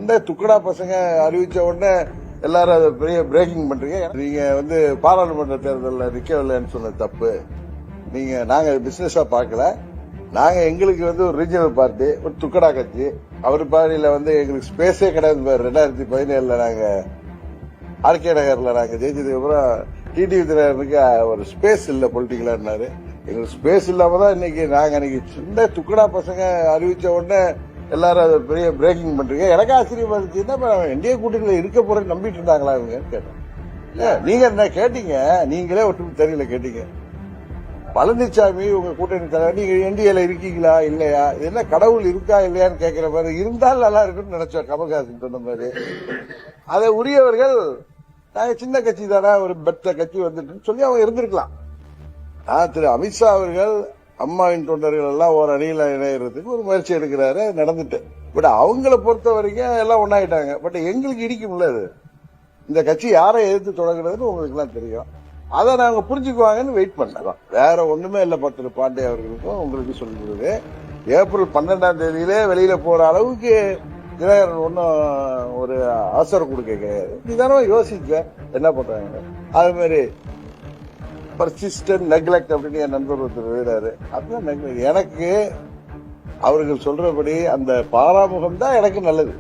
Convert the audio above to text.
இந்த துக்கடா பசங்க அறிவிச்ச உடனே எல்லாரும் அதை பெரிய பிரேக்கிங் பண்றீங்க. நீங்க பாராளுமன்ற தேர்தலில் நிக்கவில்லைன்னு சொன்ன தப்பு. நாங்க பிசினஸா பார்க்கல. நாங்க எங்களுக்கு ஒரு ரீஜனல் பார்ட்டி, ஒரு துக்கடா கட்சி. அவர் பார்ட்டியில எங்களுக்கு ஸ்பேஸே கிடையாது. 2017 நாங்க ஆர்கே நகர்ல நாங்க ஜெயிச்சதுக்கு அப்புறம் டிடிவி தினகரனுக்கு ஒரு ஸ்பேஸ் இல்ல பொலிட்டிக்கலான்னாரு. எங்களுக்கு ஸ்பேஸ் இல்லாம தான் இன்னைக்கு சின்ன துக்கடா பசங்க அறிவிச்ச உடனே எல்லாரும் அதை பெரிய பிரேக்கிங் பண்றீங்க. எனக்கு ஆச்சரியமா இருந்துச்சு. என்ன என்டிஏ கூட்டணியில இருக்க போறேன்னு நம்பிட்டு இருந்தாங்களா இவங்க கேட்டேன். நீங்க என்ன கேட்டீங்க? நீங்களே ஒட்டு தெரியல கேட்டீங்க. பழனிசாமி உங்க கூட்டணி தலைவர், நீங்க என்டிஏல இருக்கீங்களா இல்லையா, என்ன கடவுள் இருக்கா இல்லையான்னு கேட்கிற மாதிரி இருந்தால் நல்லா இருக்குன்னு நினைச்சோம். கமல்ஹாசன் சொன்ன மாதிரி அதை உரியவர்கள் நாங்க சின்ன கட்சி தானே, ஒரு பெத்த கட்சி வந்துட்டு சொல்லி அவங்க இருந்திருக்கலாம். திரு அமித்ஷா அவர்கள் அம்மாவின் தொண்டர்கள் எல்லாம் ஒரு அணியில இணையறதுக்கு ஒரு முயற்சி எடுக்கிறாரு, நடந்துட்டு. பட் அவங்கள பொறுத்த வரைக்கும் எல்லாம் ஒன்னாயிட்டாங்க. பட் எங்களுக்கு இடிக்கும்ல அது. இந்த கட்சி யாரை எதிர்த்து தொடங்குறதுன்னு உங்களுக்கு எல்லாம் தெரியும். அதை நாங்க புரிஞ்சுக்குவாங்கன்னு வெயிட் பண்ணோம். வேற ஒண்ணுமே இல்ல. திரு பாண்டே அவர்களுக்கும் உங்களுக்கு சொல்லிவிடுது. ஏப்ரல் 12ஆம் தேதியிலே வெளியில போற அளவுக்கு தினகரன் ஒன்னும் ஒரு அவசரம் கொடுக்க கிடையாது. நீதானே யோசிச்ச என்ன பண்றாங்க. அது மாதிரி பர்சிஸ்டன்ட் நெக்லெக்ட் அப்படின்னு என் நண்பர் ஒருத்தர் எழுதுறாரு. அதுதான் எனக்கு அவர்கள் சொல்றபடி அந்த பாராமுகம் தான் எனக்கு நல்லது.